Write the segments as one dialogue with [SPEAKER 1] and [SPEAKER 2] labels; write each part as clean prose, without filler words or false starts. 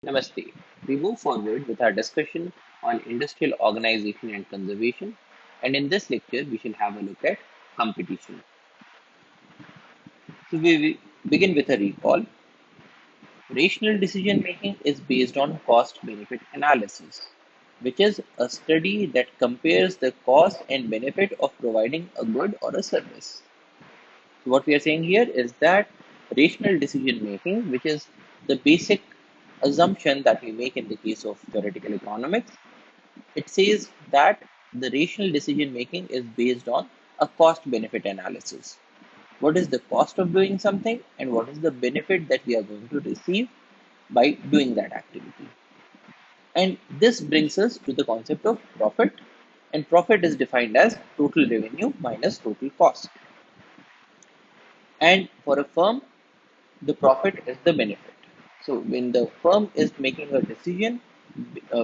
[SPEAKER 1] Namaste. We move forward with our discussion on industrial organization and conservation, and in this lecture, we shall have a look at competition. So, we begin with a recall. Rational decision making is based on cost benefit analysis, which is a study that compares the cost and benefit of providing a good or a service. So what we are saying here is that rational decision making, which is the basic assumption that we make in the case of theoretical economics, it says that the rational decision making is based on a cost benefit analysis. What is the cost of doing something and what is the benefit that we are going to receive by doing that activity? And this brings us to the concept of profit. And profit is defined as total revenue minus total cost. And for a firm, the profit is the benefit. So when the firm is making a decision,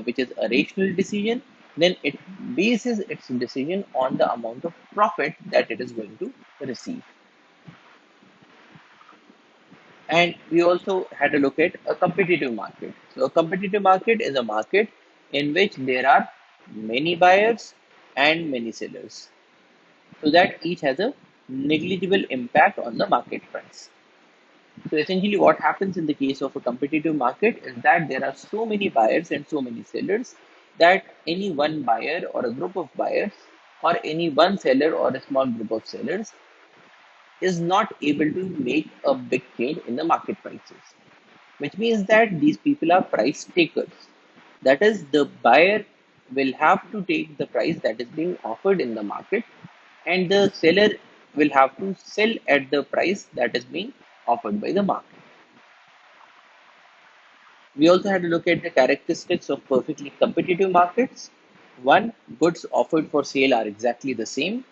[SPEAKER 1] which is a rational decision, then it bases its decision on the amount of profit that it is going to receive. And we also had a look at a competitive market. So a competitive market is a market in which there are many buyers and many sellers, so that each has a negligible impact on the market price. So essentially what happens in the case of a competitive market is that there are so many buyers and so many sellers that any one buyer or a group of buyers or any one seller or a small group of sellers is not able to make a big change in the market prices, which means that these people are price takers. That is, the buyer will have to take the price that is being offered in the market, and the seller will have to sell at the price that is being offered by the market. We also had to look at the characteristics of perfectly competitive markets. One, goods offered for sale are exactly the same.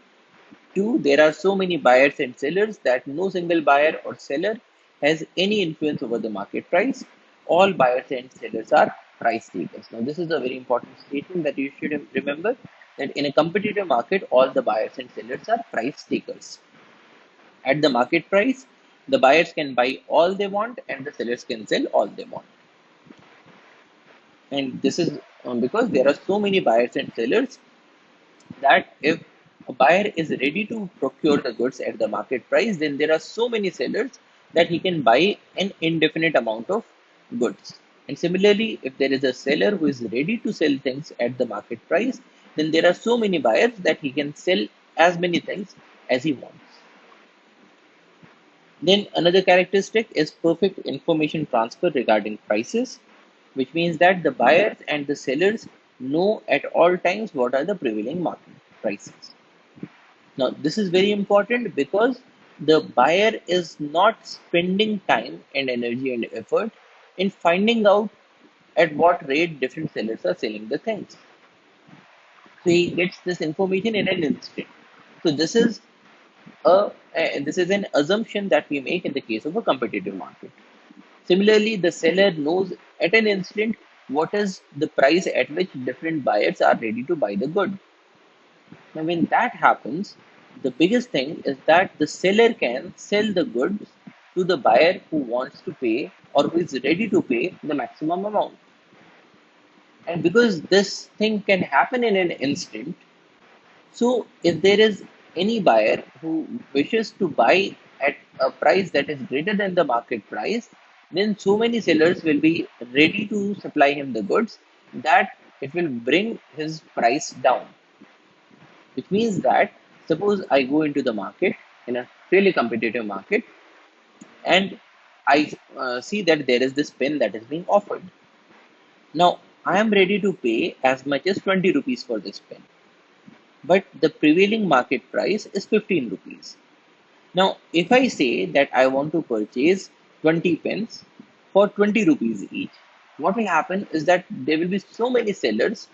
[SPEAKER 1] Two, there are so many buyers and sellers that no single buyer or seller has any influence over the market price. All buyers and sellers are price takers. Now, this is a very important statement that you should remember, that in a competitive market, all the buyers and sellers are price takers. At the market price, the buyers can buy all they want and the sellers can sell all they want. And this is because there are so many buyers and sellers that if a buyer is ready to procure the goods at the market price, then there are so many sellers that he can buy an indefinite amount of goods. And similarly, if there is a seller who is ready to sell things at the market price, then there are so many buyers that he can sell as many things as he wants. Then another characteristic is perfect information transfer regarding prices, which means that the buyers and the sellers know at all times what are the prevailing market prices. Now, this is very important because the buyer is not spending time and energy and effort in finding out at what rate different sellers are selling the things. So he gets this information in an instant. So this is an assumption that we make in the case of a competitive market. Similarly, the seller knows at an instant what is the price at which different buyers are ready to buy the good. Now, when that happens, the biggest thing is that the seller can sell the goods to the buyer who wants to pay or who is ready to pay the maximum amount. And because this thing can happen in an instant, so if there is any buyer who wishes to buy at a price that is greater than the market price, then so many sellers will be ready to supply him the goods that it will bring his price down. Which means that suppose I go into the market in a really competitive market and I see that there is this pen that is being offered. Now I am ready to pay as much as 20 rupees for this pen, but the prevailing market price is 15 rupees. Now, if I say that I want to purchase 20 pens for 20 rupees each, what will happen is that there will be so many sellers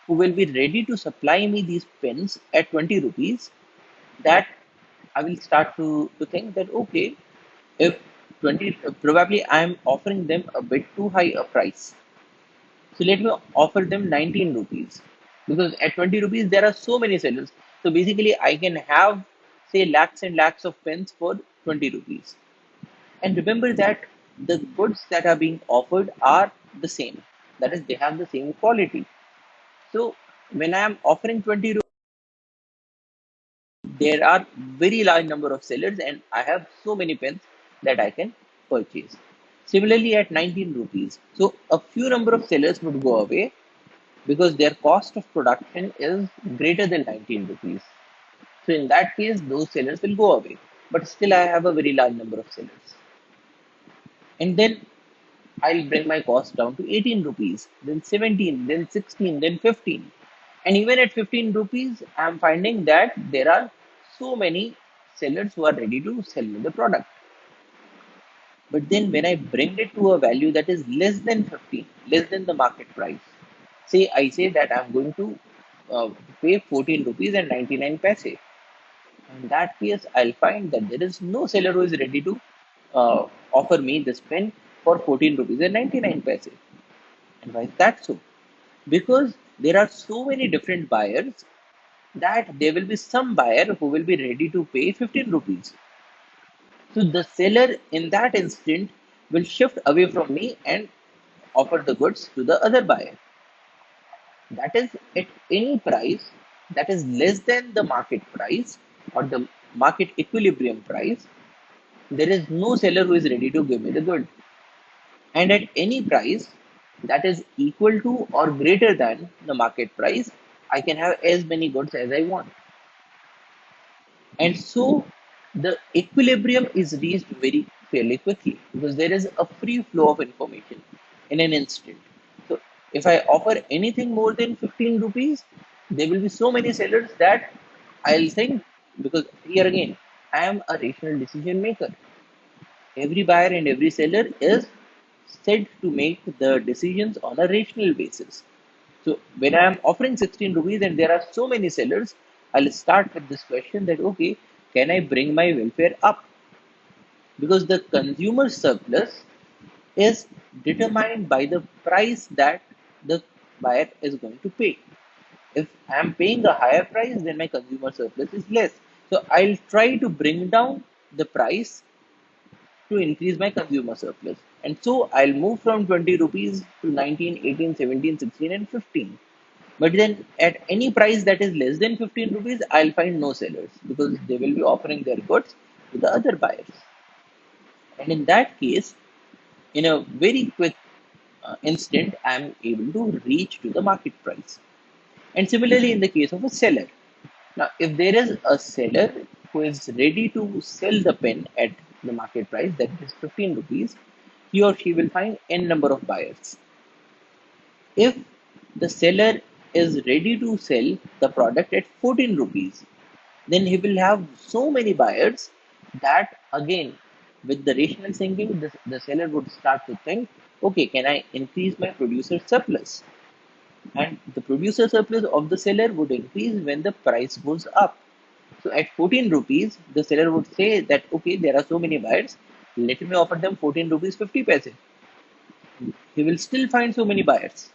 [SPEAKER 1] who will be ready to supply me these pens at 20 rupees that I will start to think that okay, if 20 probably I am offering them a bit too high a price. So let me offer them 19 rupees because at 20 rupees there are so many sellers. So basically I can have say lakhs and lakhs of pens for 20 rupees. And remember that the goods that are being offered are the same. That is, they have the same quality. So when I am offering 20 rupees, there are very large number of sellers and I have so many pens that I can purchase. Similarly at 19 rupees, so a few number of sellers would go away because their cost of production is greater than 19 rupees. So in that case, those sellers will go away. But still I have a very large number of sellers. And then I'll bring my cost down to 18 rupees, then 17, then 16, then 15. And even at 15 rupees, I'm finding that there are so many sellers who are ready to sell me the product. But then when I bring it to a value that is less than 15, less than the market price, say I say that I'm going to pay 14 rupees and 99 paise. In that case, I'll find that there is no seller who is ready to offer me this pen for 14 rupees and 99 paise. And why is that so? Because there are so many different buyers that there will be some buyer who will be ready to pay 15 rupees. So the seller in that instant will shift away from me and offer the goods to the other buyer. That is at any price that is less than the market price or the market equilibrium price, there is no seller who is ready to give me the good. And at any price that is equal to or greater than the market price, I can have as many goods as I want. And so the equilibrium is reached very fairly quickly because there is a free flow of information in an instant. So if I offer anything more than 15 rupees, there will be so many sellers that I'll think, because here again, I am a rational decision maker. Every buyer and every seller is said to make the decisions on a rational basis. So when I am offering 16 rupees and there are so many sellers, I'll start with this question that, okay, can I bring my welfare up? Because the consumer surplus is determined by the price that the buyer is going to pay. If I am paying a higher price, then my consumer surplus is less. So I'll try to bring down the price to increase my consumer surplus. And so I'll move from 20 rupees to 19, 18, 17, 16, and 15. But then at any price that is less than 15 rupees, I'll find no sellers because they will be offering their goods to the other buyers. And in that case, in a very quick instant, I'm able to reach to the market price. And similarly, in the case of a seller, now if there is a seller who is ready to sell the pen at the market price, that is 15 rupees, he or she will find n number of buyers. If the seller is ready to sell the product at 14 rupees, then he will have so many buyers that again, with the rational thinking, the seller would start to think, okay, can I increase my producer surplus? And the producer surplus of the seller would increase when the price goes up. So at 14 rupees, the seller would say that, okay, there are so many buyers, let me offer them 14 rupees 50 paise. He will still find so many buyers.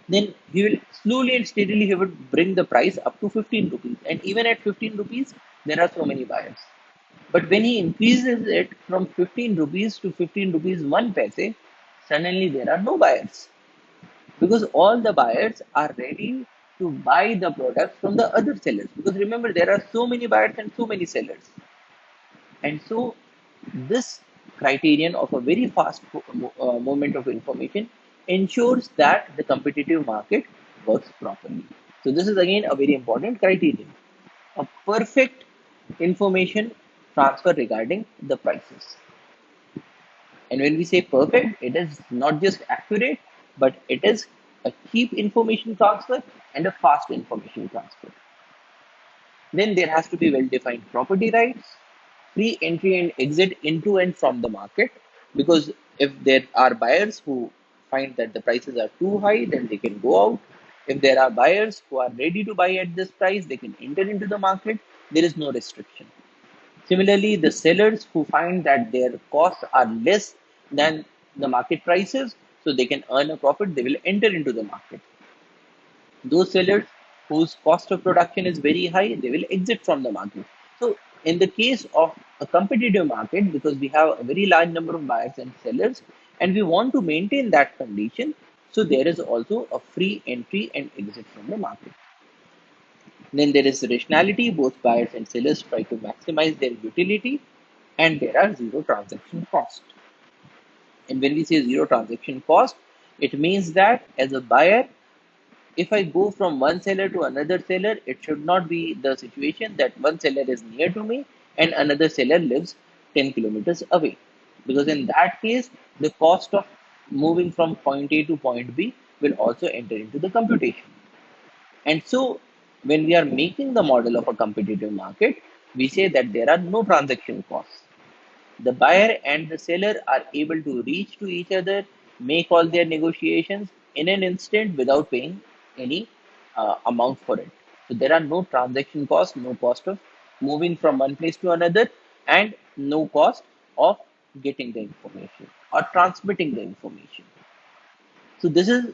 [SPEAKER 1] Then he will slowly and steadily he would bring the price up to 15 rupees. And even at 15 rupees, there are so many buyers. But when he increases it from 15 rupees to 15 rupees 1 paise, suddenly there are no buyers. Because all the buyers are ready to buy the product from the other sellers. Because remember, there are so many buyers and so many sellers. And so this criterion of a very fast movement of information ensures that the competitive market works properly. So this is again a very important criterion. A perfect information transfer regarding the prices. And when we say perfect, it is not just accurate, but it is a cheap information transfer and a fast information transfer. Then there has to be well-defined property rights, free entry and exit into and from the market. Because if there are buyers who find that the prices are too high, then they can go out. If there are buyers who are ready to buy at this price, they can enter into the market. There is no restriction. Similarly, the sellers who find that their costs are less than the market prices, so they can earn a profit, they will enter into the market. Those sellers whose cost of production is very high, they will exit from the market. So in the case of a competitive market, because we have a very large number of buyers and sellers, And we want to maintain that condition. So there is also a free entry and exit from the market. Then there is rationality. Both buyers and sellers try to maximize their utility, and there are zero transaction costs. And when we say zero transaction cost, it means that as a buyer, if I go from one seller to another seller, it should not be the situation that one seller is near to me and another seller lives 10 kilometers away. Because in that case, the cost of moving from point A to point B will also enter into the computation. And so, when we are making the model of a competitive market, we say that there are no transaction costs. The buyer and the seller are able to reach to each other, make all their negotiations in an instant without paying any amount for it. So there are no transaction costs, no cost of moving from one place to another, and no cost of getting the information or transmitting the information. So this is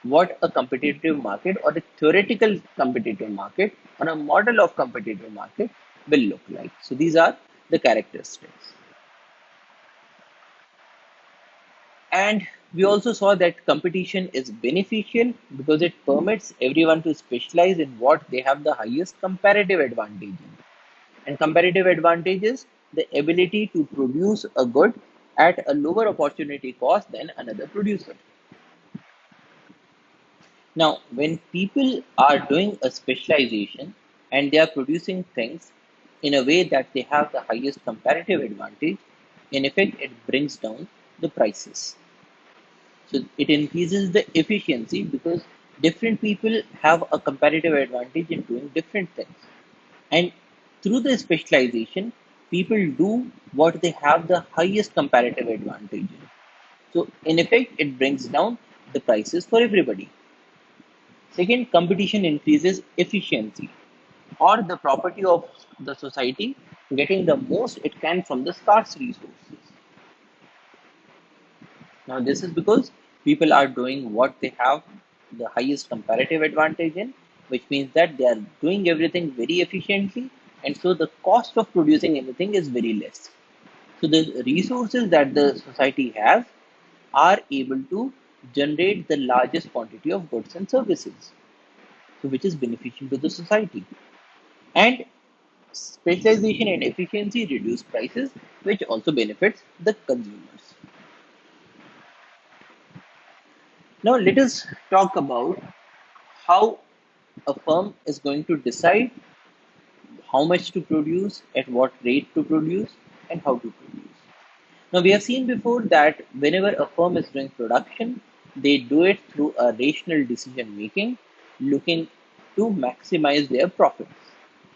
[SPEAKER 1] what a competitive market or a theoretical competitive market or a model of competitive market will look like. So these are the characteristics. And we also saw that competition is beneficial because it permits everyone to specialize in what they have the highest comparative advantage in. And comparative advantage is the ability to produce a good at a lower opportunity cost than another producer. Now, when people are doing a specialization and they are producing things in a way that they have the highest comparative advantage, in effect, it brings down the prices. So it increases the efficiency because different people have a comparative advantage in doing different things. And through the specialization, people do what they have the highest comparative advantage in. So in effect, it brings down the prices for everybody. Second, competition increases efficiency or the property of the society getting the most it can from the scarce resources. Now, this is because people are doing what they have the highest comparative advantage in, which means that they are doing everything very efficiently, and so the cost of producing anything is very less. So, the resources that the society has are able to generate the largest quantity of goods and services, so which is beneficial to the society. And specialization and efficiency reduce prices, which also benefits the consumers. Now, let us talk about how a firm is going to decide how much to produce, at what rate to produce, and how to produce. Now, we have seen before that whenever a firm is doing production, they do it through a rational decision making, looking to maximize their profits.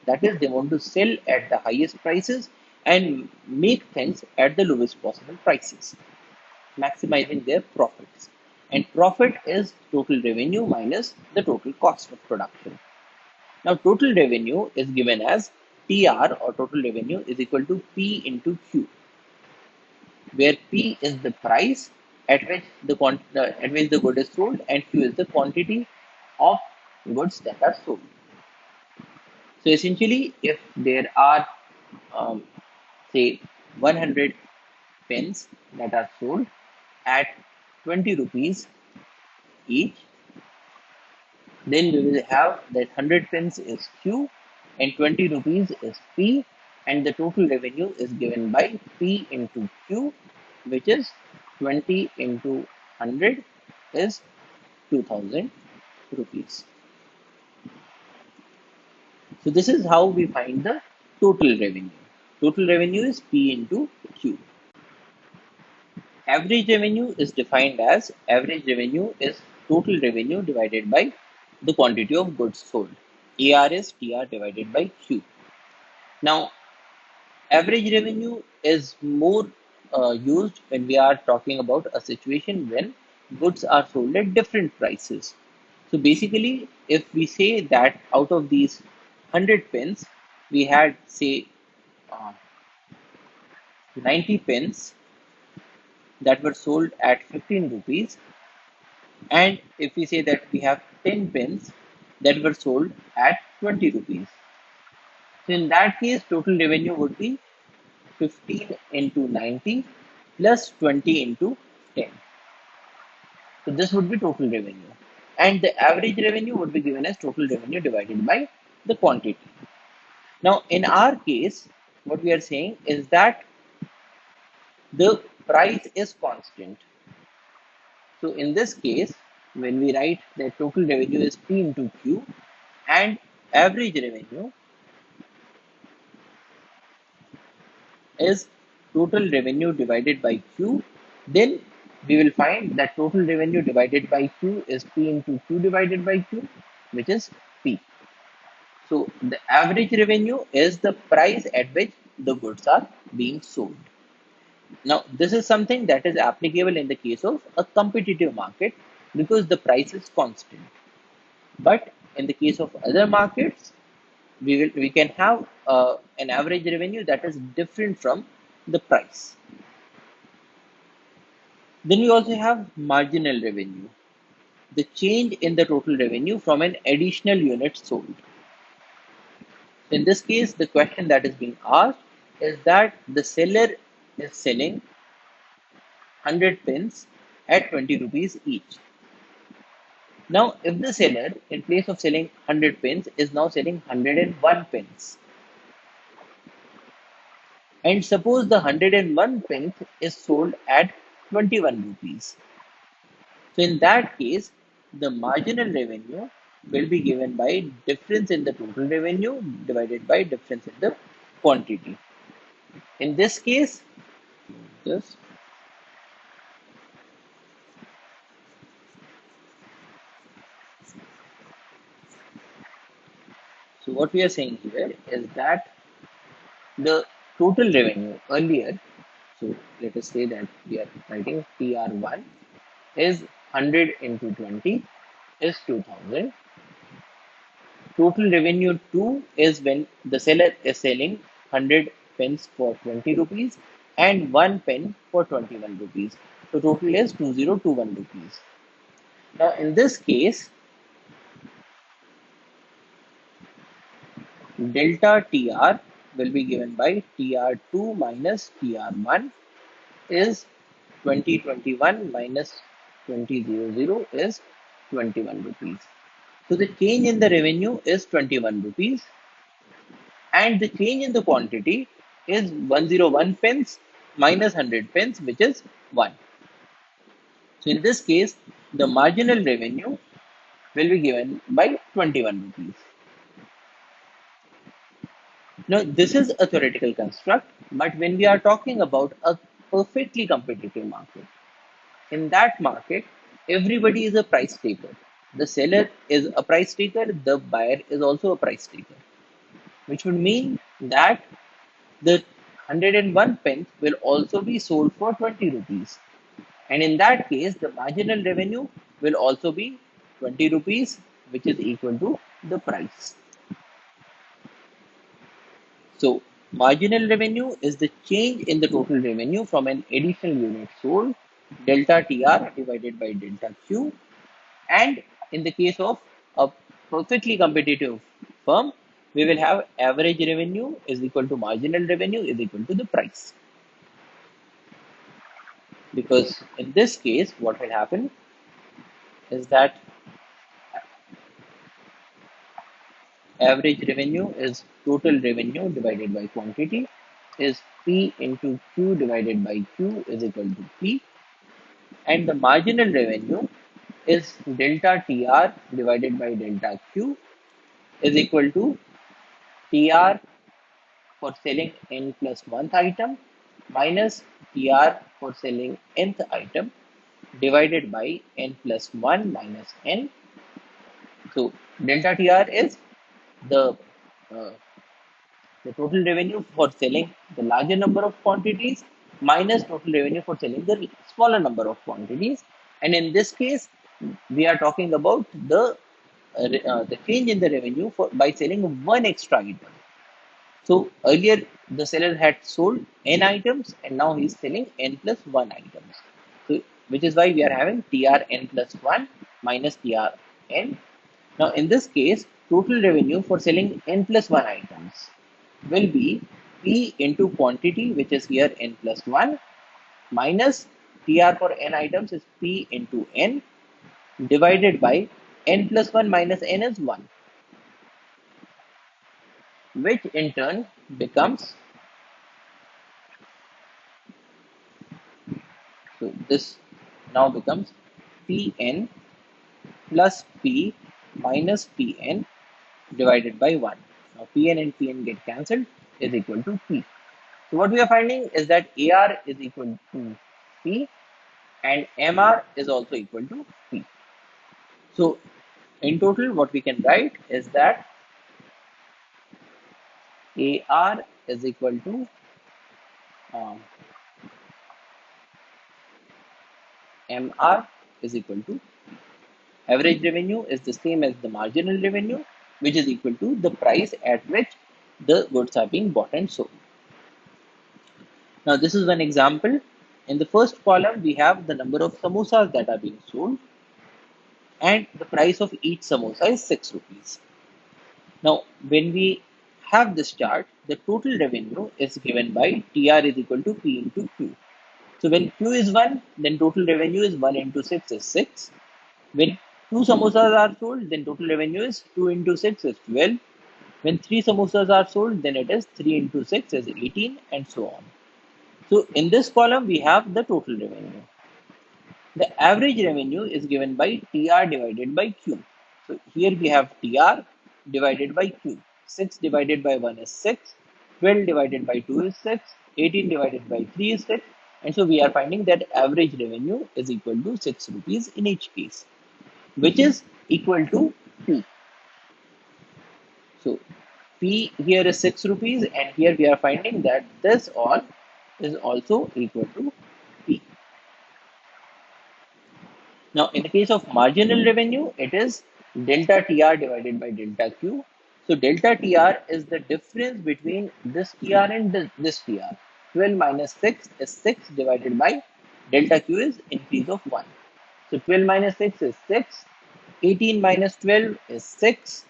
[SPEAKER 1] That is, they want to sell at the highest prices and make things at the lowest possible prices, maximizing their profits. And profit is total revenue minus the total cost of production. Now, total revenue is given as TR or total revenue is equal to P into Q, where P is the price at which the good is sold, and Q is the quantity of goods that are sold. So essentially, if there are um, say 100 pens that are sold at 20 rupees each, then we will have that 100 pence is Q and 20 rupees is P, and the total revenue is given by P into Q, which is 20 into 100 is 2000 rupees. So this is how we find the total revenue. Total revenue is P into Q. Average revenue is defined as average revenue is total revenue divided by the quantity of goods sold. AR is TR divided by Q. Now, average revenue is more used when we are talking about a situation when goods are sold at different prices. So basically, if we say that out of these 100 pens, we had say uh, 90 pens that were sold at 15 rupees, and if we say that we have 10 pens that were sold at 20 rupees. So in that case, total revenue would be 15 into 90, plus 20 into 10. So this would be total revenue. And the average revenue would be given as total revenue divided by the quantity. Now, in our case, what we are saying is that the price is constant. So in this case, when we write that total revenue is P into Q and average revenue is total revenue divided by Q, then we will find that total revenue divided by Q is P into Q divided by Q, which is P. So the average revenue is the price at which the goods are being sold. Now, this is something that is applicable in the case of a competitive market because the price is constant. But in the case of other markets, we can have an average revenue that is different from the price. Then we also have marginal revenue, the change in the total revenue from an additional unit sold. In this case, the question that is being asked is that the seller is selling 100 pens at 20 rupees each. Now, if the seller, in place of selling 100 pens, is now selling 101 pens, and suppose the 101 pens is sold at 21 rupees. So, in that case, the marginal revenue will be given by difference in the total revenue divided by difference in the quantity. In this case, this. So, what we are saying here is that the total revenue earlier, so let us say that we are writing TR1 is 100 into 20 is 2000. Total revenue 2 is when the seller is selling 100 pens for 20 rupees and 1 pen for 21 rupees. So total is 2021 rupees. Now in this case, delta TR will be given by TR2 minus TR1 is 2021 minus 2000 is 21 rupees. So the change in the revenue is 21 rupees and the change in the quantity is 101 pence minus 100 pence, which is 1. So in this case, the marginal revenue will be given by 21 rupees. Now, this is a theoretical construct, but when we are talking about a perfectly competitive market, in that market, everybody is a price taker. The seller is a price taker, the buyer is also a price taker, which would mean that the 101 pence will also be sold for 20 rupees. And in that case, the marginal revenue will also be 20 rupees, which is equal to the price. So, marginal revenue is the change in the total revenue from an additional unit sold, delta TR divided by delta Q. And in the case of a perfectly competitive firm, we will have average revenue is equal to marginal revenue is equal to the price. Because in this case, what will happen is that average revenue is total revenue divided by quantity is P into Q divided by Q is equal to P, and the marginal revenue is delta TR divided by delta Q is equal to TR for selling n plus 1th item minus TR for selling nth item divided by n plus 1 minus n. So delta TR is the uh, the total revenue for selling the larger number of quantities minus total revenue for selling the smaller number of quantities. And in this case, we are talking about the change in the revenue for by selling one extra item. So earlier the seller had sold n items and now he is selling n plus 1 items. So which is why we are having TR n plus 1 minus TR n. Now in this case, total revenue for selling n plus 1 items will be P into quantity, which is here n plus 1, minus TR for n items is P into n divided by n plus 1 minus n is 1, which in turn becomes, so this now becomes Pn plus P minus Pn divided by 1. Now Pn and Pn get cancelled, is equal to P. So what we are finding is that AR is equal to P and MR is also equal to P. So in total, what we can write is that AR is equal to um, MR is equal to average revenue is the same as the marginal revenue, which is equal to the price at which the goods are being bought and sold. Now, this is one example. In the first column, we have the number of samosas that are being sold, and the price of each samosa is 6 rupees. Now, when we have this chart, the total revenue is given by TR is equal to P into Q. So when Q is 1, then total revenue is 1 into 6 is 6. When 2 samosas are sold, then total revenue is 2 into 6 is 12. When 3 samosas are sold, then it is 3 into 6 is 18 and so on. So in this column, we have the total revenue. The average revenue is given by TR divided by Q. So here we have TR divided by Q. 6 divided by 1 is 6. 12 divided by 2 is 6. 18 divided by 3 is 6. And so we are finding that average revenue is equal to 6 rupees in each case, which is equal to P. So P here is 6 rupees, and here we are finding that this all is also equal to P. Now, in the case of marginal revenue, it is delta TR divided by delta Q. So, delta TR is the difference between this TR and this TR. 12 minus 6 is 6 divided by delta Q is increase of 1. So, 12 minus 6 is 6. 18 minus 12 is 6.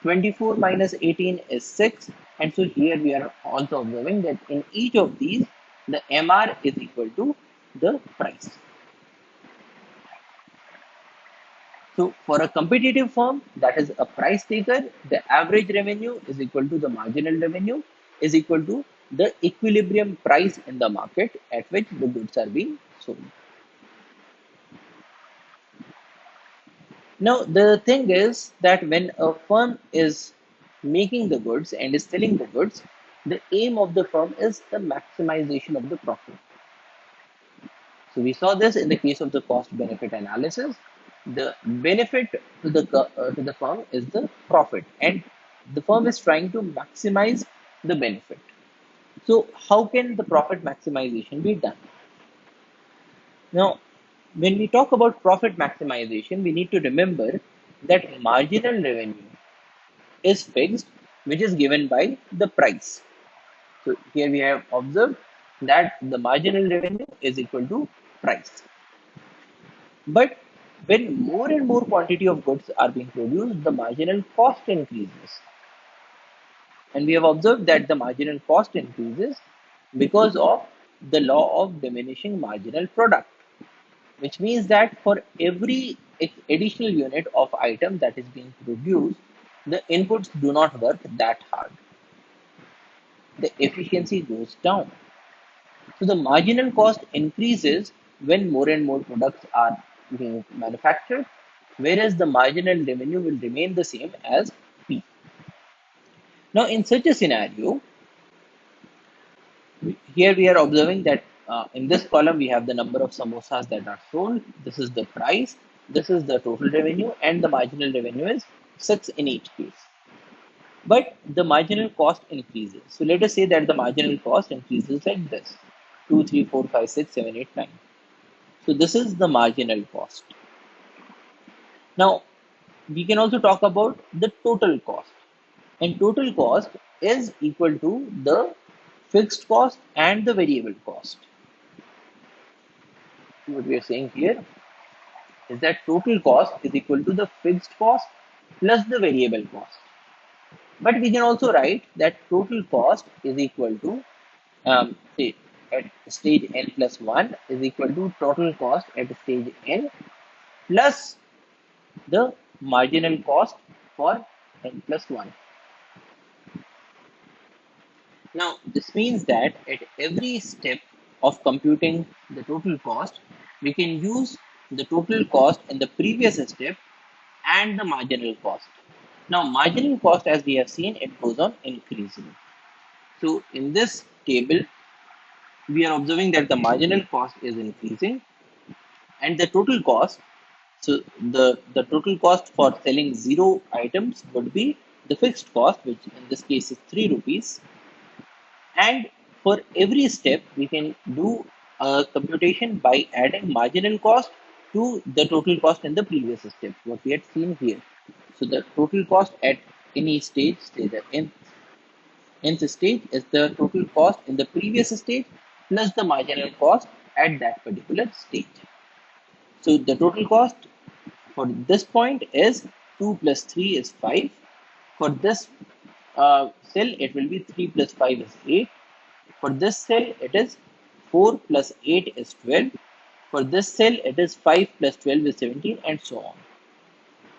[SPEAKER 1] 24 minus 18 is 6. And so, here we are also observing that in each of these, the MR is equal to the price. So for a competitive firm that is a price taker, the average revenue is equal to the marginal revenue is equal to the equilibrium price in the market at which the goods are being sold. Now the thing is that when a firm is making the goods and is selling the goods, the aim of the firm is the maximization of the profit. So we saw this in the case of the cost benefit analysis. The benefit to the firm is the profit, and the firm is trying to maximize the benefit. So how can the profit maximization be done? Now, when we talk about profit maximization, we need to remember that marginal revenue is fixed, which is given by the price. So here we have observed that the marginal revenue is equal to price. But when more and more quantity of goods are being produced, the marginal cost increases. And we have observed that the marginal cost increases because of the law of diminishing marginal product, which means that for every additional unit of item that is being produced, the inputs do not work that hard. The efficiency goes down. So the marginal cost increases when more and more products are being manufactured, whereas the marginal revenue will remain the same as P. Now, in such a scenario, here we are observing that in this column we have the number of samosas that are sold. This is the price. This is the total revenue, and the marginal revenue is 6 in each case. But the marginal cost increases. So let us say that the marginal cost increases like this: 2, 3, 4, 5, 6, 7, 8, 9. So this is the marginal cost. Now, we can also talk about the total cost. And total cost is equal to the fixed cost and the variable cost. What we are saying here is that total cost is equal to the fixed cost plus the variable cost. But we can also write that total cost is equal to, say, at stage n plus 1 is equal to total cost at stage n plus the marginal cost for n plus 1. Now, this means that at every step of computing the total cost, we can use the total cost in the previous step and the marginal cost. Now, marginal cost, as we have seen, it goes on increasing. So, in this table, we are observing that the marginal cost is increasing and the total cost. So, the total cost for selling 0 items would be the fixed cost, which in this case is 3 rupees. And for every step, we can do a computation by adding marginal cost to the total cost in the previous step, what we had seen here. So the total cost at any stage, say the nth stage, is the total cost in the previous stage plus the marginal cost at that particular stage. So the total cost for this point is 2 plus 3 is 5. For this cell, it will be 3 plus 5 is 8. For this cell, it is 4 plus 8 is 12. For this cell, it is 5 plus 12 is 17, and so on.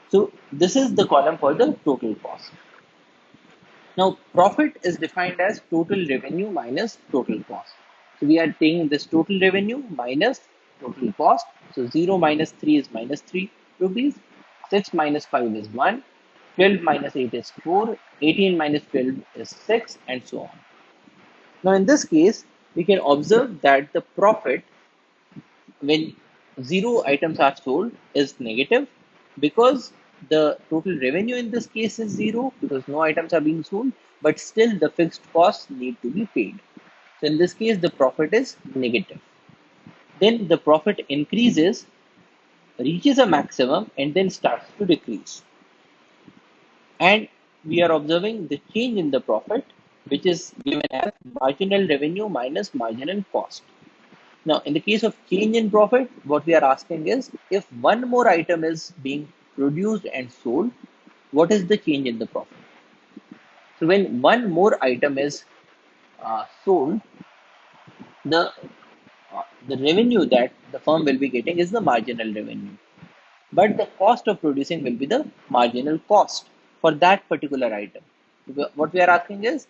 [SPEAKER 1] So this is the column for the total cost. Now, profit is defined as total revenue minus total cost. So we are taking this total revenue minus total cost. So 0 minus 3 is minus 3 rupees. 6 minus 5 is 1. 12 minus 8 is 4. 18 minus 12 is 6, and so on. Now, in this case, we can observe that the profit when 0 items are sold is negative because the total revenue in this case is 0 because no items are being sold, but still the fixed costs need to be paid. So, in this case, the profit is negative. Then the profit increases, reaches a maximum, and then starts to decrease. And we are observing the change in the profit, which is given as marginal revenue minus marginal cost. Now, in the case of change in profit, what we are asking is if one more item is being produced and sold, what is the change in the profit? So, when one more item is sold, the the revenue that the firm will be getting is the marginal revenue, but the cost of producing will be the marginal cost for that particular item. What we are asking is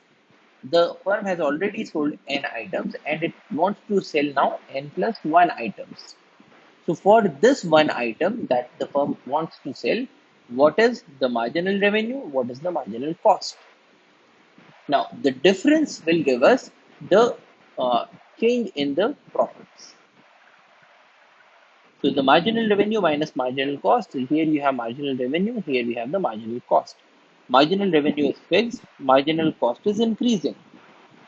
[SPEAKER 1] the firm has already sold n items and it wants to sell now n plus 1 items. So for this one item that the firm wants to sell, what is the marginal revenue? What is the marginal cost? Now the difference will give us the change in the profits. So the marginal revenue minus marginal cost. So here you have marginal revenue, here we have the marginal cost. Marginal revenue is fixed, marginal cost is increasing.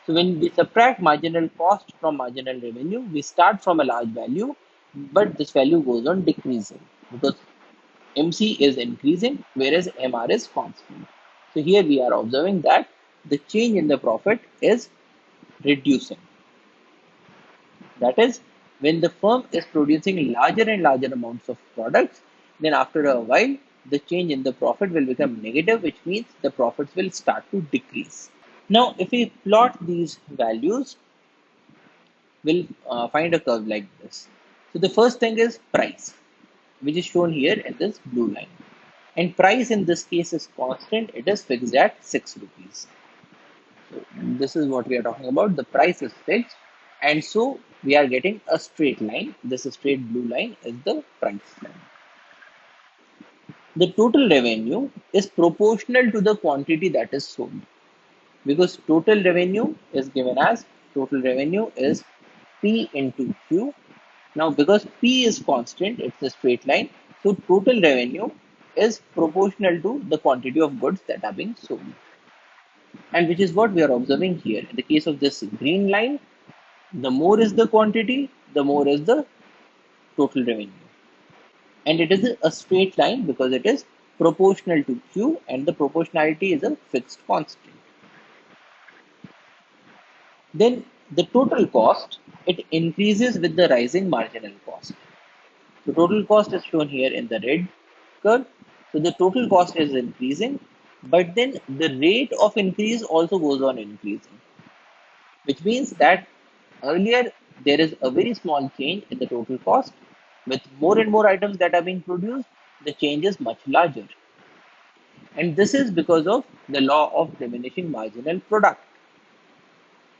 [SPEAKER 1] So when we subtract marginal cost from marginal revenue, we start from a large value, but this value goes on decreasing because MC is increasing, whereas MR is constant. So here we are observing that the change in the profit is reducing. That is, when the firm is producing larger and larger amounts of products, then after a while, the change in the profit will become negative, which means the profits will start to decrease. Now, if we plot these values, we'll find a curve like this. So the first thing is price, which is shown here in this blue line. And price in this case is constant. It is fixed at 6 rupees. So this is what we are talking about. The price is fixed. And so we are getting a straight line. This straight blue line is the price line. The total revenue is proportional to the quantity that is sold, because total revenue is given as total revenue is P into Q. Now, because P is constant, it's a straight line. So total revenue is proportional to the quantity of goods that are being sold. And which is what we are observing here. In the case of this green line, the more is the quantity, the more is the total revenue. And it is a straight line because it is proportional to Q and the proportionality is a fixed constant. Then the total cost, it increases with the rising marginal cost. The total cost is shown here in the red curve. So the total cost is increasing, but then the rate of increase also goes on increasing, which means that earlier there is a very small change in the total cost. With more and more items that are being produced, the change is much larger. And this is because of the law of diminishing marginal product.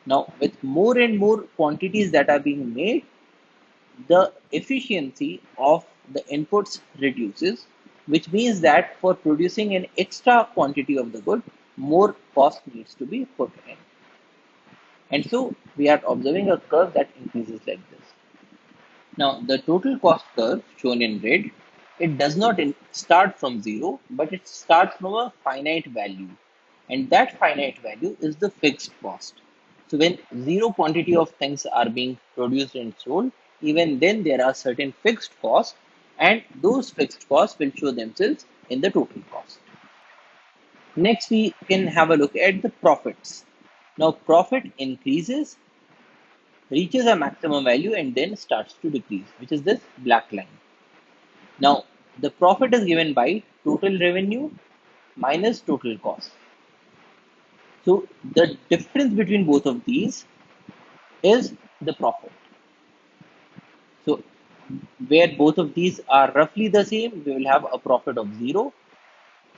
[SPEAKER 1] Now, with more and more quantities that are being made, the efficiency of the inputs reduces, which means that for producing an extra quantity of the good, more cost needs to be put in. And so we are observing a curve that increases like this. Now, the total cost curve shown in red, it does not start from zero, but it starts from a finite value. And that finite value is the fixed cost. So when zero quantity of things are being produced and sold, even then there are certain fixed costs, and those fixed costs will show themselves in the total cost. Next, we can have a look at the profits. Now, profit increases, reaches a maximum value, and then starts to decrease, which is this black line. Now, the profit is given by total revenue minus total cost. So, the difference between both of these is the profit. So, where both of these are roughly the same, we will have a profit of zero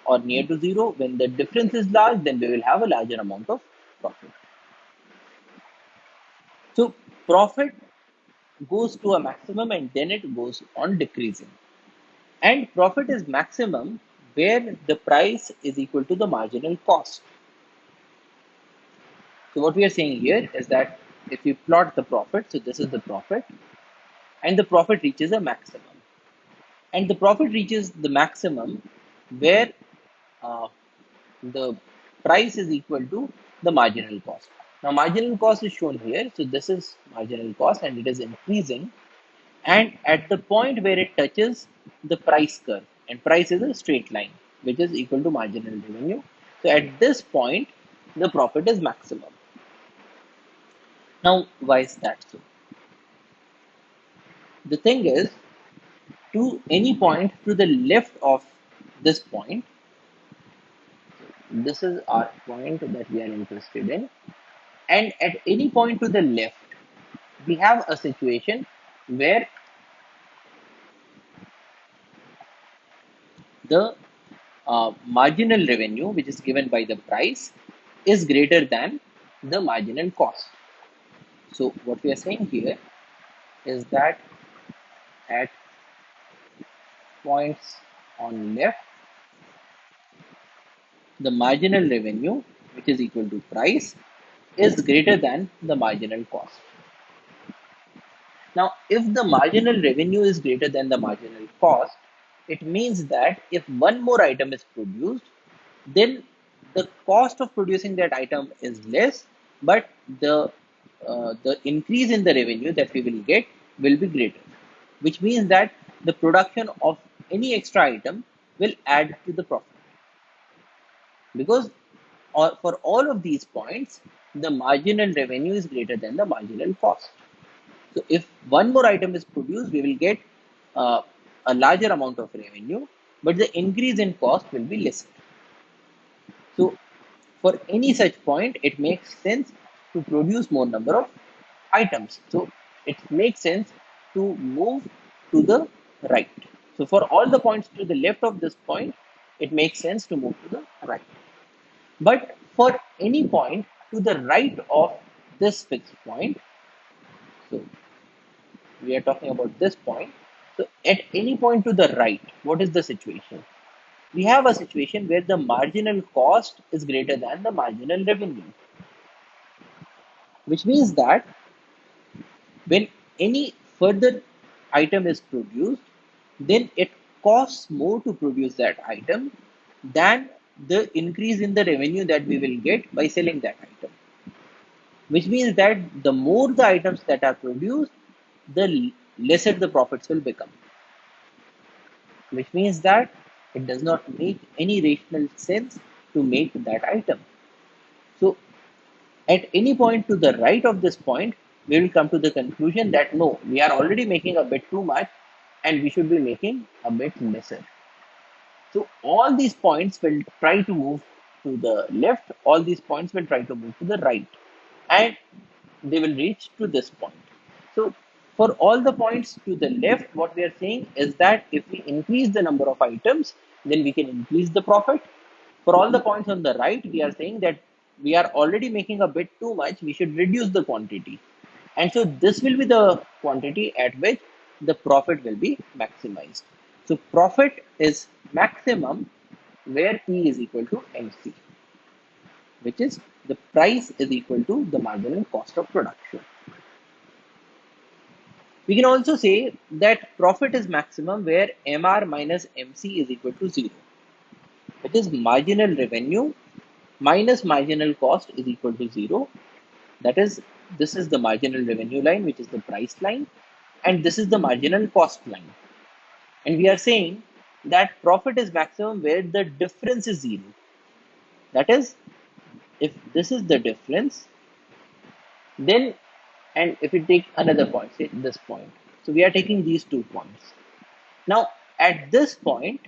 [SPEAKER 1] or near to zero. When the difference is large, then we will have a larger amount of profit. So, profit goes to a maximum and then it goes on decreasing. And profit is maximum where the price is equal to the marginal cost. So what we are saying here is that if we plot the profit, so this is the profit, and the profit reaches a maximum. And the profit reaches the maximum where uh, the price is equal to the marginal cost. Now marginal cost is shown here. So this is marginal cost and it is increasing. And at the point where it touches the price curve, and price is a straight line, which is equal to marginal revenue. So at this point, the profit is maximum. Now, why is that so? The thing is, to any point to the left of this point, this is our point that we are interested in, and at any point to the left, we have a situation where the marginal revenue, which is given by the price, is greater than the marginal cost. So what we are saying here is that at points on left, the marginal revenue, which is equal to price, is greater than the marginal cost. Now, if the marginal revenue is greater than the marginal cost, it means that if one more item is produced, then the cost of producing that item is less, but the increase in the revenue that we will get will be greater, which means that the production of any extra item will add to the profit, because for all of these points, the marginal revenue is greater than the marginal cost. So if one more item is produced, we will get uh, a larger amount of revenue, but the increase in cost will be lesser. So for any such point, it makes sense to produce more number of items. So it makes sense to move to the right. So for all the points to the left of this point, it makes sense to move to the right. But for any point to the right of this fixed point, so we are talking about this point. So at any point to the right, what is the situation? We have a situation where the marginal cost is greater than the marginal revenue, which means that when any further item is produced, then it costs more to produce that item than the increase in the revenue that we will get by selling that item. Which means that the more the items that are produced, the lesser the profits will become. Which means that it does not make any rational sense to make that item. So at any point to the right of this point, we will come to the conclusion that no, we are already making a bit too much and we should be making a bit lesser. So all these points will try to move to the left, all these points will try to move to the right. And they will reach to this point. So for all the points to the left, what we are saying is that if we increase the number of items, then we can increase the profit. For all the points on the right, we are saying that we are already making a bit too much, we should reduce the quantity. And so this will be the quantity at which the profit will be maximized. So profit is maximum where P is equal to MC, which is the price is equal to the marginal cost of production. We can also say that profit is maximum where MR minus MC is equal to 0, which is marginal revenue minus marginal cost is equal to 0. That is, this is the marginal revenue line, which is the price line, and this is the marginal cost line. And we are saying that profit is maximum where the difference is 0. That is, if this is the difference, then, and if we take another point, say this point, so we are taking these 2 points. Now, at this point,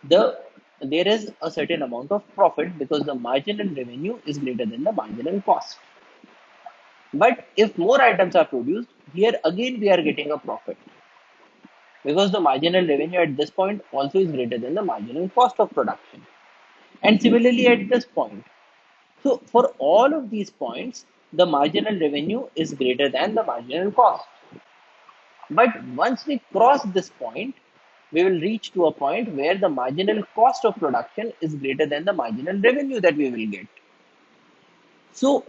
[SPEAKER 1] there is a certain amount of profit because the marginal revenue is greater than the marginal cost. But if more items are produced, here again we are getting a profit because the marginal revenue at this point also is greater than the marginal cost of production. And similarly at this point. So for all of these points, the marginal revenue is greater than the marginal cost. But once we cross this point, we will reach to a point where the marginal cost of production is greater than the marginal revenue that we will get. So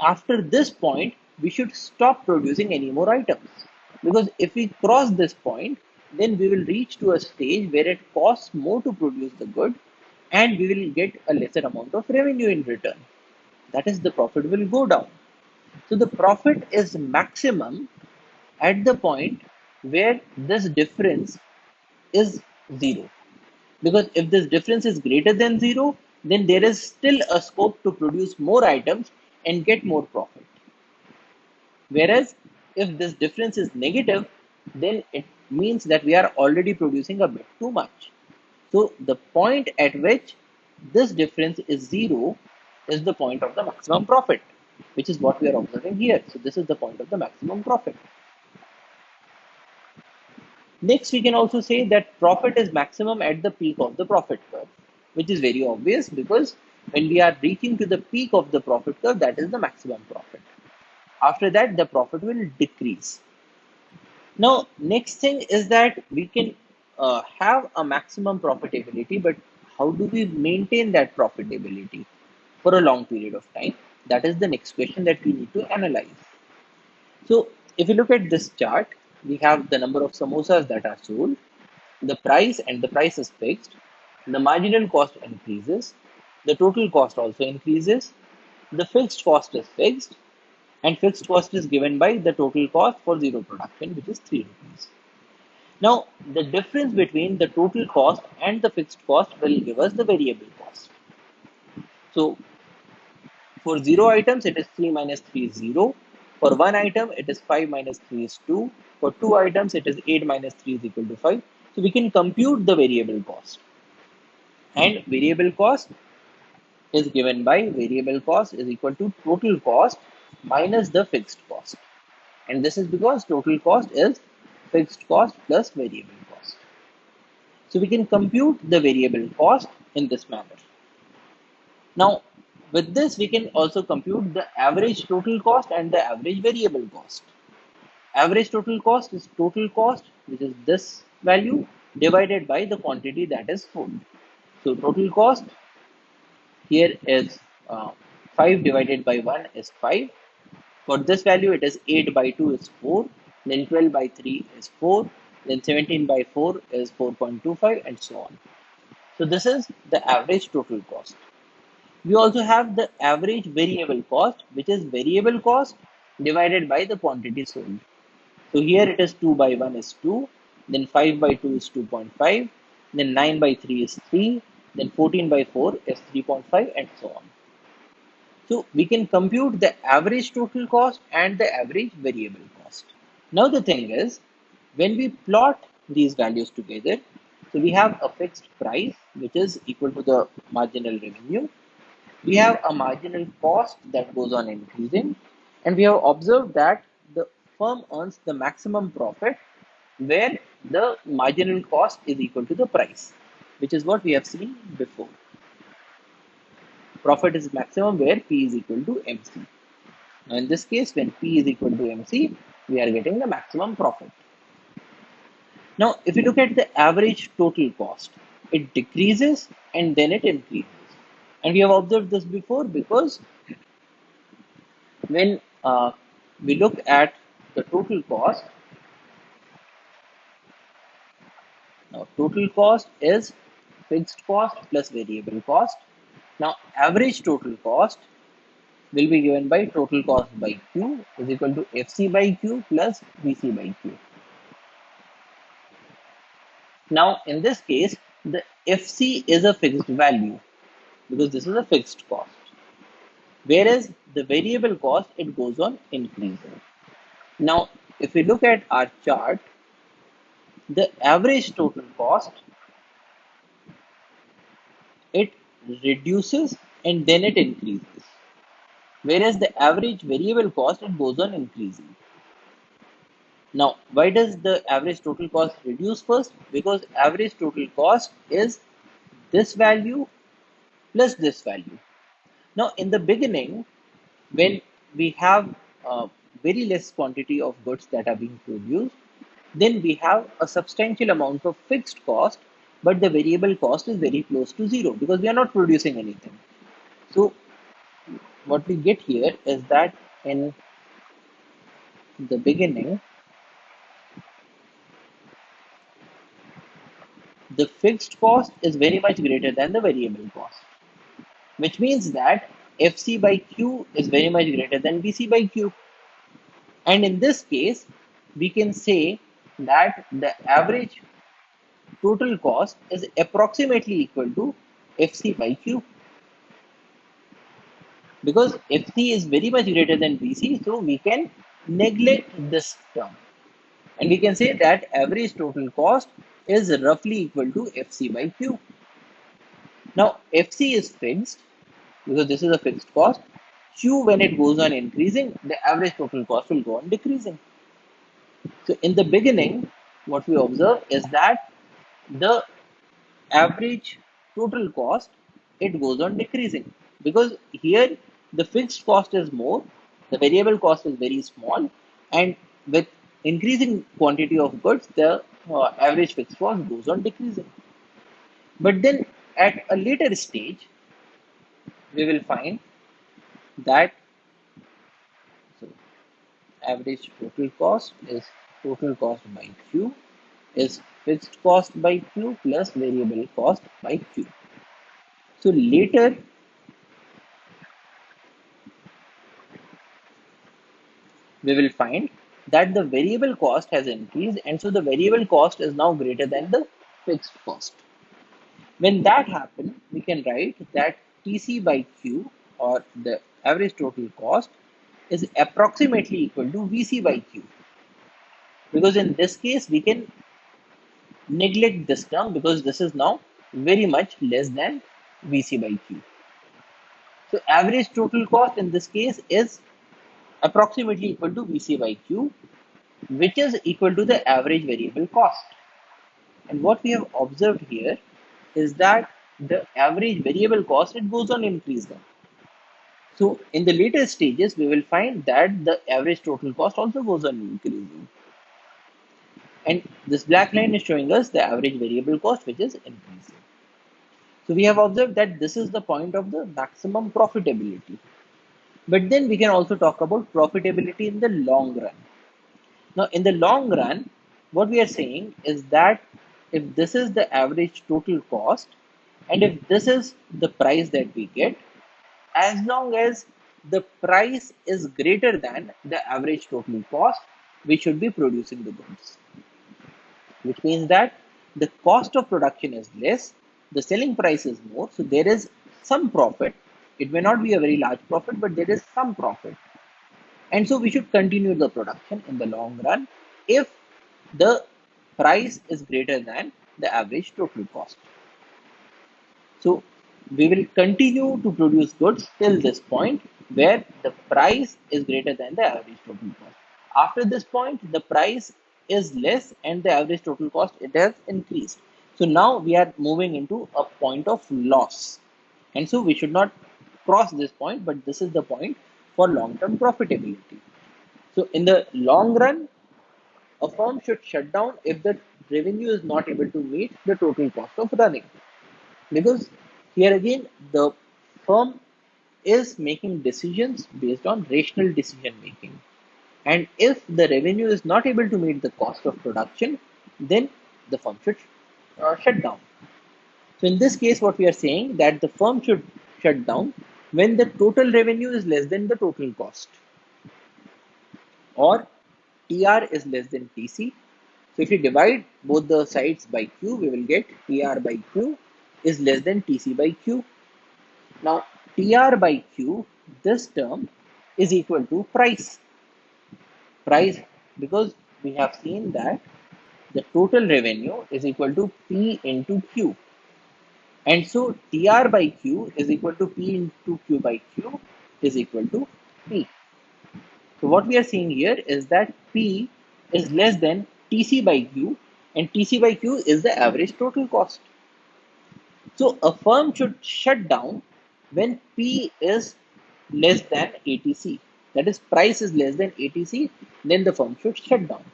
[SPEAKER 1] after this point, we should stop producing any more items. Because if we cross this point, then we will reach to a stage where it costs more to produce the good and we will get a lesser amount of revenue in return. That is, the profit will go down. So the profit is maximum at the point where this difference is 0. Because if this difference is greater than 0, then there is still a scope to produce more items and get more profit. Whereas if this difference is negative, then it means that we are already producing a bit too much. So the point at which this difference is 0 is the point of the maximum profit, which is what we are observing here. So this is the point of the maximum profit. Next, we can also say that profit is maximum at the peak of the profit curve, which is very obvious because when we are reaching to the peak of the profit curve, that is the maximum profit. After that, the profit will decrease. Now, next thing is that we can have a maximum profitability, but how do we maintain that profitability for a long period of time? That is the next question that we need to analyze. So if you look at this chart, we have the number of samosas that are sold, the price, and the price is fixed. The marginal cost increases, the total cost also increases, the fixed cost is fixed, and fixed cost is given by the total cost for zero production, which is 3 rupees. Now, the difference between the total cost and the fixed cost will give us the variable cost. So, for 0 items, it is 3 minus 3 is 0. For 1 item, it is 5 minus 3 is 2. For 2 items, it is 8 minus 3 is equal to 5. So, we can compute the variable cost. And variable cost is given by variable cost is equal to total cost minus the fixed cost. And this is because total cost is fixed cost plus variable cost. So we can compute the variable cost in this manner. Now, with this, we can also compute the average total cost and the average variable cost. Average total cost is total cost, which is this value, divided by the quantity that is sold. So total cost here is 5 divided by 1 is 5. For this value, it is 8 by 2 is 4, then 12 by 3 is 4, then 17 by 4 is 4.25, and so on. So this is the average total cost. We also have the average variable cost, which is variable cost divided by the quantity sold. So here it is 2 by 1 is 2, then 5 by 2 is 2.5, then 9 by 3 is 3, then 14 by 4 is 3.5, and so on. So we can compute the average total cost and the average variable cost. Now the thing is, when we plot these values together, so we have a fixed price which is equal to the marginal revenue, We have a marginal cost that goes on increasing, and we have observed that the firm earns the maximum profit where the marginal cost is equal to the price, which is what we have seen before. Profit is maximum where P is equal to MC. Now, in this case, when P is equal to MC, we are getting the maximum profit. Now, if you look at the average total cost, it decreases and then it increases. And we have observed this before because when we look at the total cost, now total cost is fixed cost plus variable cost. Now, average total cost will be given by total cost by Q is equal to FC by Q plus VC by Q. Now, in this case, the FC is a fixed value because this is a fixed cost. Whereas the variable cost, it goes on increasing. Now, if we look at our chart, the average total cost, it reduces and then it increases. Whereas the average variable cost, it goes on increasing. Now, why does the average total cost reduce first? Because average total cost is this value plus this value. Now, in the beginning, when we have very less quantity of goods that are being produced, then we have a substantial amount of fixed cost, but the variable cost is very close to zero because we are not producing anything. So, what we get here is that in the beginning, the fixed cost is very much greater than the variable cost, which means that FC by Q is very much greater than VC by Q. And in this case, we can say that the average total cost is approximately equal to FC by Q. Because FC is very much greater than VC, so we can neglect this term. And we can say that average total cost is roughly equal to FC by Q. Now, FC is fixed because this is a fixed cost. Q, when it goes on increasing, the average total cost will go on decreasing. So, in the beginning, what we observe is that the average total cost, it goes on decreasing because here the fixed cost is more, the variable cost is very small, and with increasing quantity of goods, the average fixed cost goes on decreasing. But then at a later stage, we will find that so average total cost is total cost by Q is fixed cost by Q plus variable cost by Q. So later, we will find that the variable cost has increased, and so the variable cost is now greater than the fixed cost. When that happens, we can write that TC by Q, or the average total cost, is approximately equal to VC by Q. Because in this case, we can neglect this term because this is now very much less than VC by Q. So average total cost in this case is approximately equal to VC by Q, which is equal to the average variable cost. And what we have observed here is that the average variable cost, it goes on increasing. So in the later stages, we will find that the average total cost also goes on increasing. And this black line is showing us the average variable cost, which is increasing. So we have observed that this is the point of the maximum profitability. But then we can also talk about profitability in the long run. Now, in the long run, what we are saying is that if this is the average total cost, and if this is the price that we get, as long as the price is greater than the average total cost, we should be producing the goods. Which means that the cost of production is less, the selling price is more, so there is some profit. It may not be a very large profit, but there is some profit. And so we should continue the production in the long run if the price is greater than the average total cost. So we will continue to produce goods till this point where the price is greater than the average total cost. After this point, the price is less and the average total cost it has increased. So now we are moving into a point of loss. And so we should not cross this point, but this is the point for long-term profitability. So in the long run, a firm should shut down if the revenue is not able to meet the total cost of running. Because here again, the firm is making decisions based on rational decision making. And if the revenue is not able to meet the cost of production, then the firm should shut down. So in this case, what we are saying that the firm should shut down when the total revenue is less than the total cost, or TR is less than TC. So if we divide both the sides by Q, we will get TR by Q is less than TC by Q. Now TR by Q, this term is equal to price. Price, because we have seen that the total revenue is equal to P into Q. And so TR by Q is equal to P into Q by Q is equal to P. So what we are seeing here is that P is less than TC by Q, and TC by Q is the average total cost. So a firm should shut down when P is less than ATC. That is, price is less than ATC, then the firm should shut down.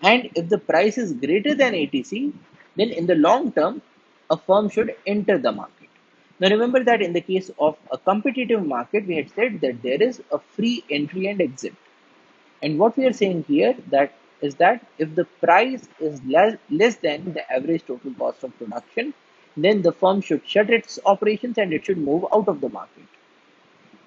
[SPEAKER 1] And if the price is greater than ATC, then in the long term, a firm should enter the market. Now remember that in the case of a competitive market, we had said that there is a free entry and exit. And what we are saying here that is that if the price is less than the average total cost of production, then the firm should shut its operations and it should move out of the market.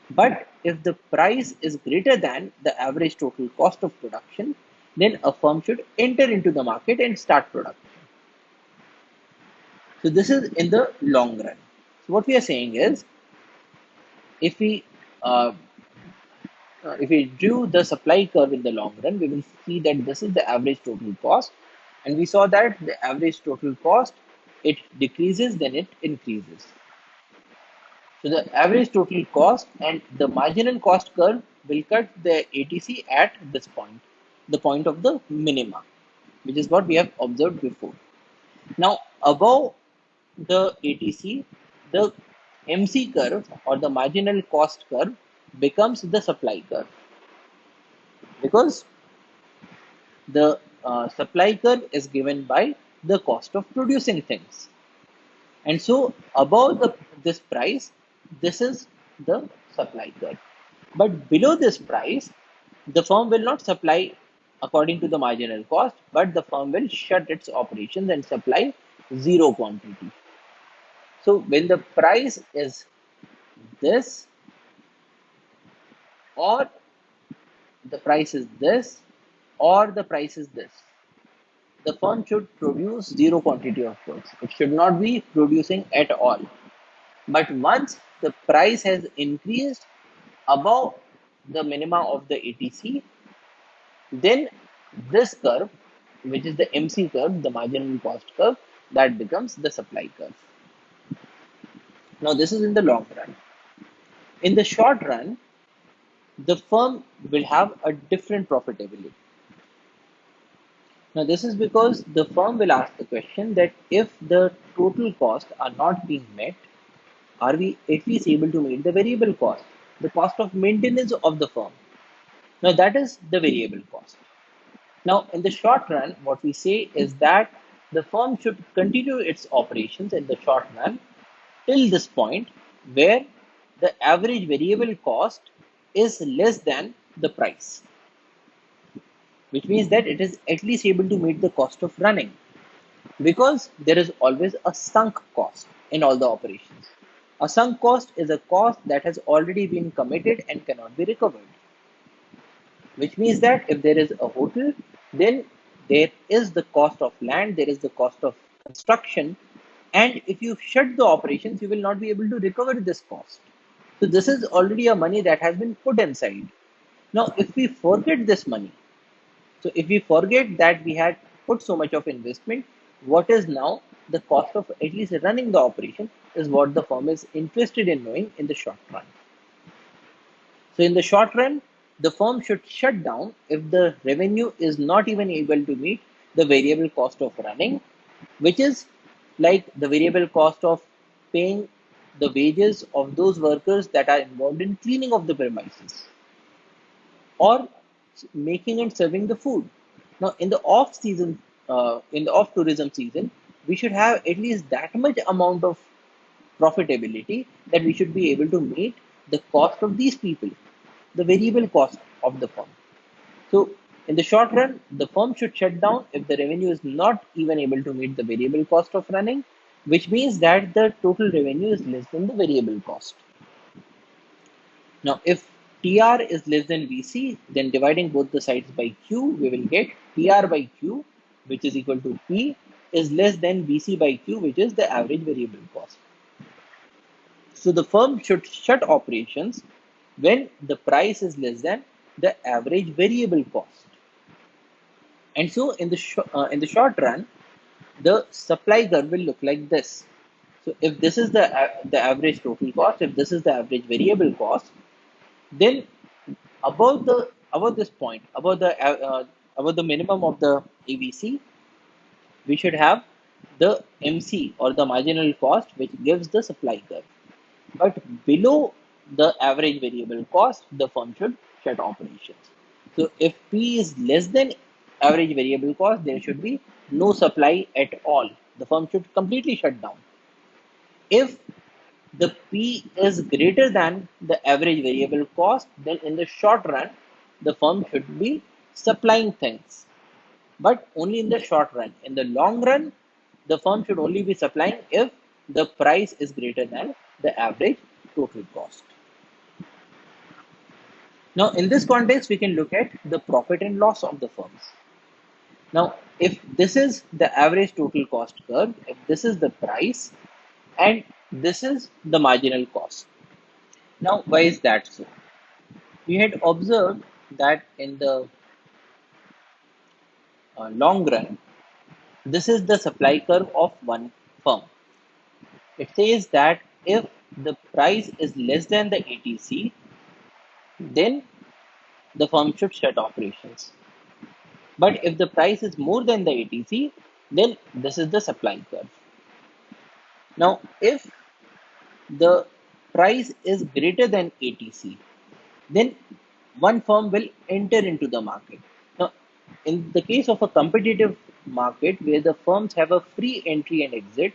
[SPEAKER 1] But if the price is greater than the average total cost of production, then a firm should enter into the market and start production. So this is in the long run. So what we are saying is, if we uh, if we drew the supply curve in the long run, we will see that this is the average total cost, and we saw that the average total cost, it decreases, then it increases. So the average total cost and the marginal cost curve will cut the ATC at this point, the point of the minima, which is what we have observed before. Now above the ATC, the MC curve or the marginal cost curve becomes the supply curve, because the supply curve is given by the cost of producing things. And so above this price, this is the supply curve. But below this price, the firm will not supply according to the marginal cost, but the firm will shut its operations and supply zero quantity. So when the price is this, or the price is this, or the price is this, the firm should produce zero quantity of goods. It should not be producing at all. But once the price has increased above the minima of the ATC, then this curve, which is the MC curve, the marginal cost curve, that becomes the supply curve. Now this is in the long run. In the short run, the firm will have a different profitability. Now this is because the firm will ask the question that if the total costs are not being met, are we at least able to meet the variable cost, the cost of maintenance of the firm? Now that is the variable cost. Now in the short run, what we say is that the firm should continue its operations in the short run till this point where the average variable cost is less than the price, which means that it is at least able to meet the cost of running, because there is always a sunk cost in all the operations. A sunk cost is a cost that has already been committed and cannot be recovered, which means that if there is a hotel, then there is the cost of land, there is the cost of construction, and if you shut the operations, you will not be able to recover this cost. So this is already a money that has been put inside. Now, if we forget this money, so if we forget that we had put so much of investment, what is now the cost of at least running the operation is what the firm is interested in knowing in the short run. So in the short run, the firm should shut down if the revenue is not even able to meet the variable cost of running, which is like the variable cost of paying the wages of those workers that are involved in cleaning of the premises or making and serving the food. Now, in the off season, in the off tourism season, we should have at least that much amount of profitability that we should be able to meet the cost of these people, the variable cost of the firm. So, in the short run, the firm should shut down if the revenue is not even able to meet the variable cost of running, which means that the total revenue is less than the variable cost. Now, if TR is less than VC, then dividing both the sides by Q, we will get TR by Q, which is equal to P, is less than VC by Q, which is the average variable cost. So the firm should shut operations when the price is less than the average variable cost. And so in the short run, the supply curve will look like this. So if this is the average total cost, if this is the average variable cost, then above this point, above the minimum of the ABC, we should have the MC or the marginal cost, which gives the supply curve. But below the average variable cost, the firm should shut operations. So if P is less than average variable cost, there should be no supply at all. The firm should completely shut down. If the P is greater than the average variable cost, then in the short run, the firm should be supplying things, but only in the short run. In the long run, the firm should only be supplying if the price is greater than the average total cost. Now, in this context, we can look at the profit and loss of the firms. Now, if this is the average total cost curve, if this is the price, and this is the marginal cost. Now, why is that so? We had observed that in the long run, this is the supply curve of one firm. It says that if the price is less than the ATC, then the firm should shut operations. But if the price is more than the ATC, then this is the supply curve. Now, if the price is greater than ATC, then one firm will enter into the market. Now, in the case of a competitive market where the firms have a free entry and exit,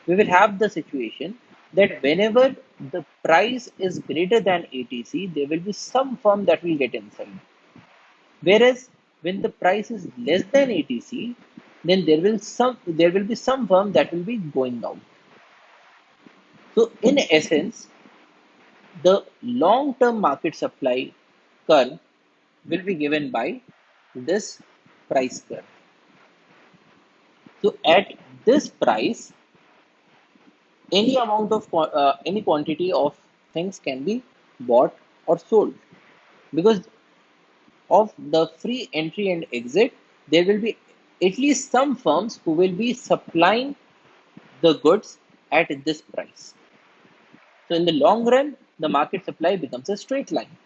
[SPEAKER 1] we will have the situation that whenever the price is greater than ATC, there will be some firm that will get inside. Whereas when the price is less than ATC, then there will be some firm that will be going out. So in essence, the long-term market supply curve will be given by this price curve. So at this price, any amount of any quantity of things can be bought or sold, because of the free entry and exit, there will be at least some firms who will be supplying the goods at this price. So in the long run, the market supply becomes a straight line.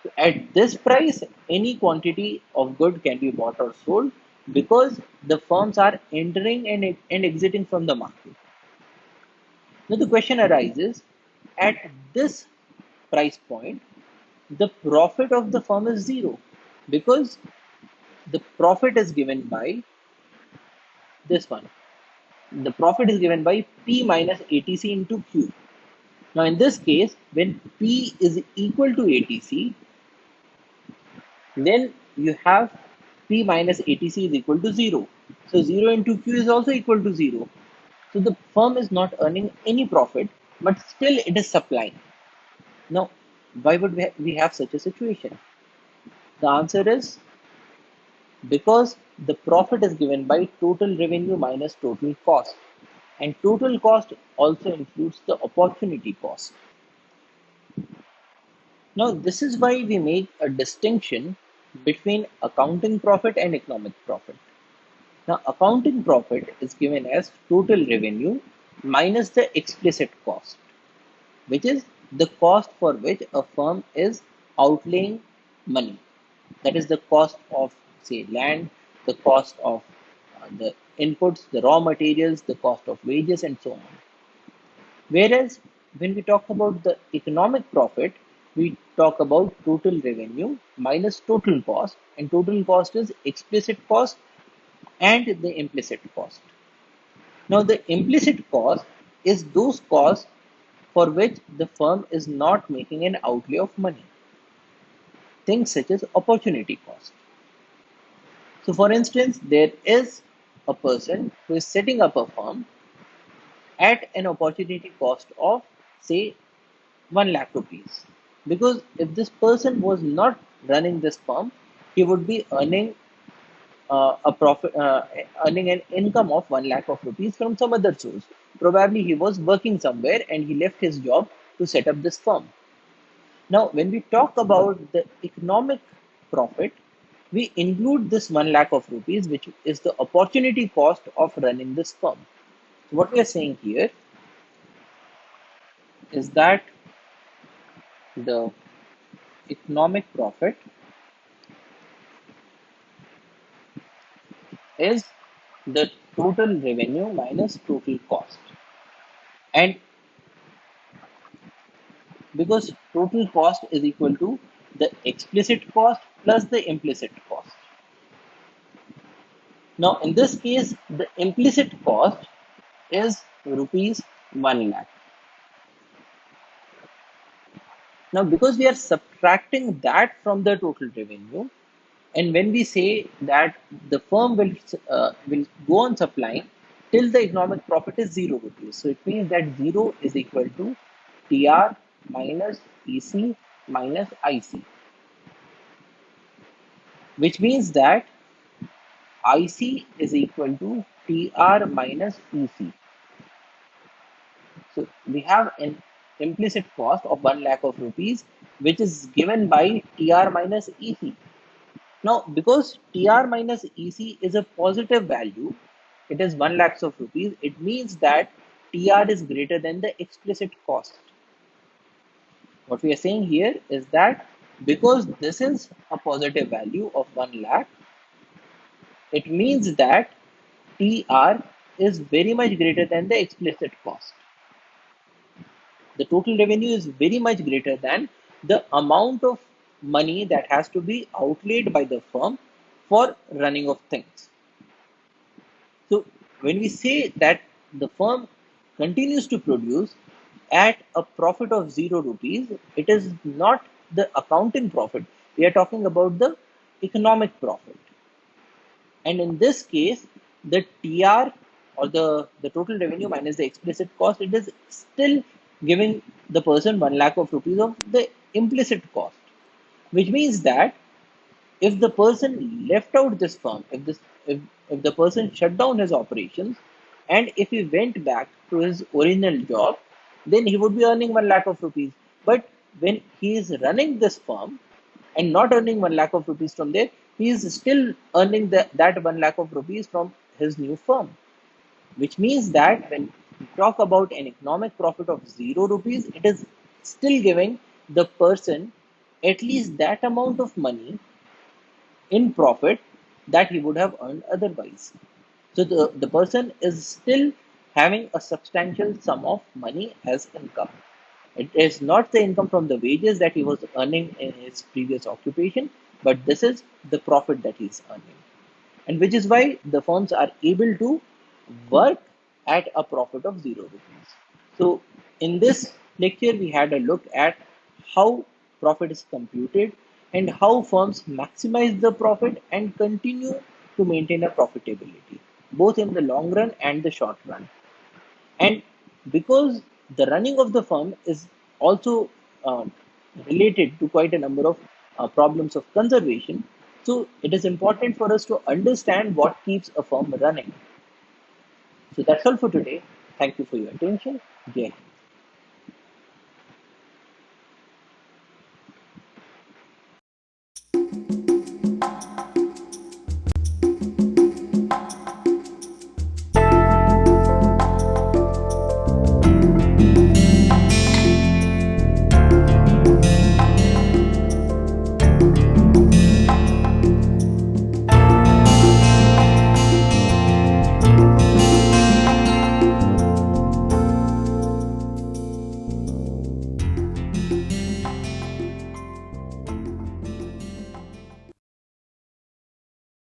[SPEAKER 1] So at this price, any quantity of good can be bought or sold because the firms are entering and exiting from the market. Now the question arises, at this price point, the profit of the firm is zero because the profit is given by this one. The profit is given by P minus ATC into Q. Now in this case, when P is equal to ATC, then you have P minus ATC is equal to 0. So 0 into Q is also equal to 0. So the firm is not earning any profit, but still it is supplying. Now, why would we have such a situation? The answer is because the profit is given by total revenue minus total cost. And total cost also includes the opportunity cost. Now, this is why we make a distinction between accounting profit and economic profit. Now, accounting profit is given as total revenue minus the explicit cost, which is the cost for which a firm is outlaying money. That is the cost of, say, land, the cost of the inputs, the raw materials, the cost of wages, and so on. Whereas when we talk about the economic profit, we talk about total revenue minus total cost, and total cost is explicit cost and the implicit cost. Now, the implicit cost is those costs for which the firm is not making an outlay of money, things such as opportunity cost. So, for instance, there is a person who is setting up a firm at an opportunity cost of, say, 1 lakh rupees. Because if this person was not running this firm, he would be earning a profit, earning an income of 1 lakh of rupees from some other source. Probably he was working somewhere and he left his job to set up this firm. Now, when we talk about the economic profit, we include this 1 lakh of rupees, which is the opportunity cost of running this firm. So what we are saying here is that the economic profit is the total revenue minus total cost. And because total cost is equal to the explicit cost plus the implicit cost. Now, in this case, the implicit cost is rupees 1 lakh. Now, because we are subtracting that from the total revenue, and when we say that the firm will go on supplying till the economic profit is 0 rupees, so it means that 0 is equal to TR minus EC minus IC, which means that IC is equal to TR minus EC. So we have an implicit cost of 1 lakh of rupees, which is given by TR minus EC. Now, because TR minus EC is a positive value, it is 1 lakhs of rupees, it means that TR is greater than the explicit cost. What we are saying here is that because this is a positive value of 1 lakh, it means that TR is very much greater than the explicit cost. The total revenue is very much greater than the amount of money that has to be outlaid by the firm for running of things. So when we say that the firm continues to produce at a profit of 0 rupees, it is not the accounting profit. We are talking about the economic profit. And in this case, the TR or the total revenue minus the explicit cost, it is still giving the person 1 lakh of rupees of the implicit cost, which means that if the person left out this firm, if the person shut down his operations, and if he went back to his original job, then he would be earning 1 lakh of rupees. But when he is running this firm and not earning 1 lakh of rupees from there, he is still earning that 1 lakh of rupees from his new firm, which means that when we talk about an economic profit of 0 rupees, it is still giving the person at least that amount of money in profit that he would have earned otherwise. So the person is still having a substantial sum of money as income. It is not the income from the wages that he was earning in his previous occupation, but this is the profit that he is earning. And which is why the firms are able to work at a profit of 0 rupees. So in this lecture, we had a look at how profit is computed and how firms maximize the profit and continue to maintain a profitability, both in the long run and the short run. And because the running of the firm is also related to quite a number of problems of conservation, so it is important for us to understand what keeps a firm running. So that's all for today. Thank you for your attention. Jai Hind.